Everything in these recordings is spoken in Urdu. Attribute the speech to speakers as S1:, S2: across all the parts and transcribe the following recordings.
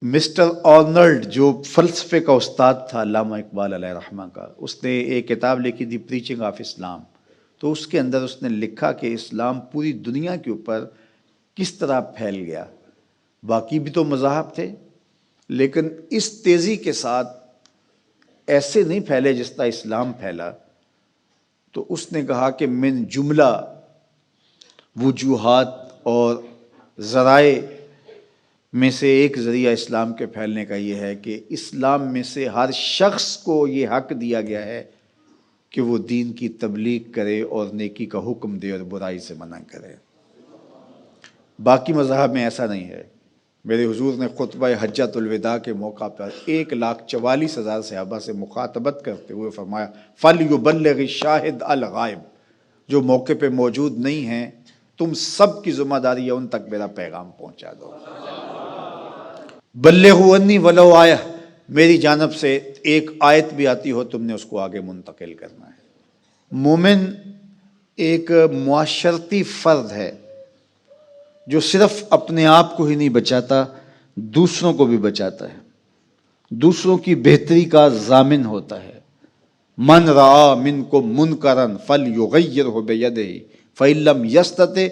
S1: مسٹر آرنلڈ جو فلسفے کا استاد تھا علامہ اقبال علیہ رحمہ کا، اس نے ایک کتاب لکھی تھی پریچنگ آف اسلام. تو اس کے اندر اس نے لکھا کہ اسلام پوری دنیا کے اوپر کس طرح پھیل گیا. باقی بھی تو مذاہب تھے لیکن اس تیزی کے ساتھ ایسے نہیں پھیلے جس طرح اسلام پھیلا. تو اس نے کہا کہ من جملہ وجوہات اور ذرائع میں سے ایک ذریعہ اسلام کے پھیلنے کا یہ ہے کہ اسلام میں سے ہر شخص کو یہ حق دیا گیا ہے کہ وہ دین کی تبلیغ کرے اور نیکی کا حکم دے اور برائی سے منع کرے. باقی مذاہب میں ایسا نہیں ہے. میرے حضور نے خطبہ حجۃ الوداع کے موقع پر 1,44,000 صحابہ سے مخاطبت کرتے ہوئے فرمایا فَلْيُبَلِّغِ الشَّاهِدُ الْغَائِبَ، جو موقع پہ موجود نہیں ہیں تم سب کی ذمہ داری ہے ان تک میرا پیغام پہنچا دو. بلغوا عنی ولو آیہ، میری جانب سے ایک آیت بھی آتی ہو تم نے اس کو آگے منتقل کرنا ہے. مومن ایک معاشرتی فرد ہے جو صرف اپنے آپ کو ہی نہیں بچاتا، دوسروں کو بھی بچاتا ہے، دوسروں کی بہتری کا ضامن ہوتا ہے. من رعا منکم منکرا فلیغیرہ بیدہ فإن لم یستطع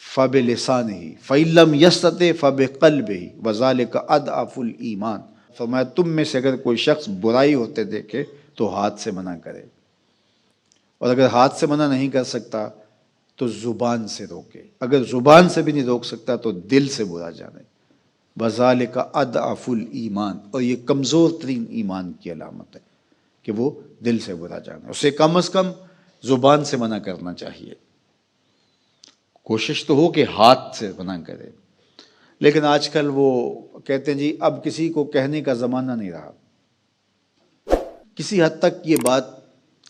S1: فبلسانہ فإن لم یستطع فبقلبہ وذلک اضعف الایمان. فرمایا تم میں سے اگر کوئی شخص برائی ہوتے دیکھے تو ہاتھ سے منع کرے، اور اگر ہاتھ سے منع نہیں کر سکتا تو زبان سے روکے، اگر زبان سے بھی نہیں روک سکتا تو دل سے برا جانے. وذالک اضعف الایمان، اور یہ کمزور ترین ایمان کی علامت ہے کہ وہ دل سے برا جانے. اسے کم از کم زبان سے منع کرنا چاہیے. کوشش تو ہو کہ ہاتھ سے منع کرے، لیکن آج کل وہ کہتے ہیں جی اب کسی کو کہنے کا زمانہ نہیں رہا. کسی حد تک یہ بات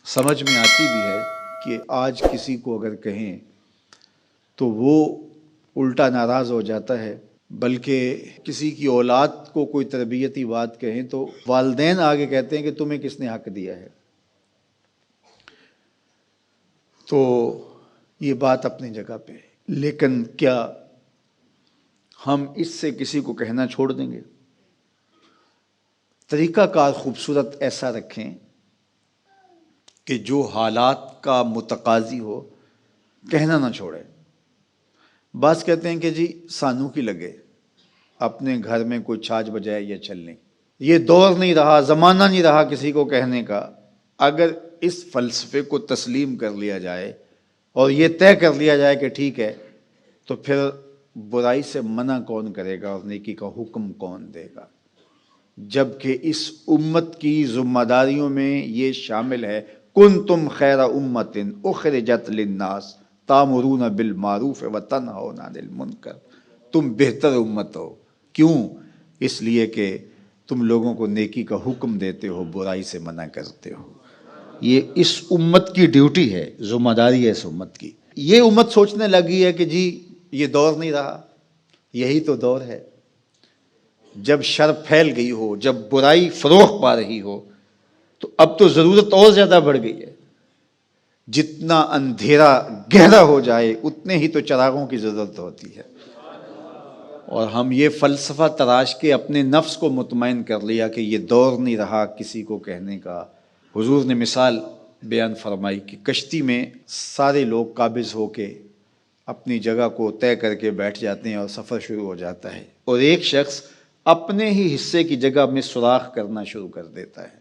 S1: سمجھ میں آتی بھی ہے کہ آج کسی کو اگر کہیں تو وہ الٹا ناراض ہو جاتا ہے، بلکہ کسی کی اولاد کو کوئی تربیتی بات کہیں تو والدین آگے کہتے ہیں کہ تمہیں کس نے حق دیا ہے. تو یہ بات اپنی جگہ پہ، لیکن کیا ہم اس سے کسی کو کہنا چھوڑ دیں گے؟ طریقہ کار خوبصورت ایسا رکھیں کہ جو حالات کا متقاضی ہو کہنا نہ چھوڑے. بعض کہتے ہیں کہ جی سانو کی لگے اپنے گھر میں کوئی چھاج بجائے یا چلنے. یہ دور نہیں رہا، زمانہ نہیں رہا کسی کو کہنے کا. اگر اس فلسفے کو تسلیم کر لیا جائے اور یہ طے کر لیا جائے کہ ٹھیک ہے، تو پھر برائی سے منع کون کرے گا اور نیکی کا حکم کون دے گا؟ جبکہ اس امت کی ذمہ داریوں میں یہ شامل ہے کنتم خیر امت اخرجت للناس تامرون بالمعروف وتنہون عن المنکر. تم بہتر امت ہو. کیوں؟ اس لیے کہ تم لوگوں کو نیکی کا حکم دیتے ہو، برائی سے منع کرتے ہو. یہ اس امت کی ڈیوٹی ہے، ذمہ داری ہے اس امت کی. یہ امت سوچنے لگی ہے کہ جی یہ دور نہیں رہا. یہی تو دور ہے. جب شر پھیل گئی ہو، جب برائی فروغ پا رہی ہو، تو اب تو ضرورت اور زیادہ بڑھ گئی ہے. جتنا اندھیرا گہرا ہو جائے اتنے ہی تو چراغوں کی ضرورت ہوتی ہے. اور ہم یہ فلسفہ تراش کے اپنے نفس کو مطمئن کر لیا کہ یہ دور نہیں رہا کسی کو کہنے کا. حضور نے مثال بیان فرمائی کہ کشتی میں سارے لوگ قابض ہو کے اپنی جگہ کو طے کر کے بیٹھ جاتے ہیں اور سفر شروع ہو جاتا ہے، اور ایک شخص اپنے ہی حصے کی جگہ میں سوراخ کرنا شروع کر دیتا ہے،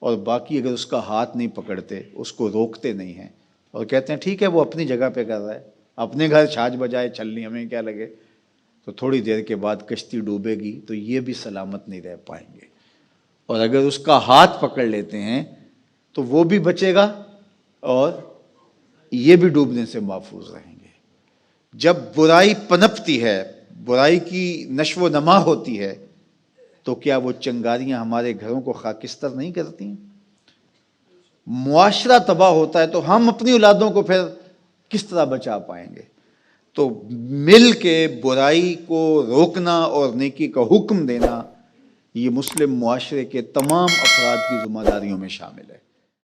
S1: اور باقی اگر اس کا ہاتھ نہیں پکڑتے، اس کو روکتے نہیں ہیں اور کہتے ہیں ٹھیک ہے وہ اپنی جگہ پہ کر رہا ہے، اپنے گھر چھاج بجائے چلنی ہمیں کیا لگے. تو تھوڑی دیر کے بعد کشتی ڈوبے گی تو یہ بھی سلامت نہیں رہ پائیں گے. اور اگر اس کا ہاتھ پکڑ لیتے ہیں تو وہ بھی بچے گا اور یہ بھی ڈوبنے سے محفوظ رہیں گے. جب برائی پنپتی ہے، برائی کی نشو و نما ہوتی ہے، تو کیا وہ چنگاریاں ہمارے گھروں کو خاکستر نہیں کرتی ہیں؟ معاشرہ تباہ ہوتا ہے تو ہم اپنی اولادوں کو پھر کس طرح بچا پائیں گے؟ تو مل کے برائی کو روکنا اور نیکی کا حکم دینا یہ مسلم معاشرے کے تمام افراد کی ذمہ داریوں میں شامل ہے.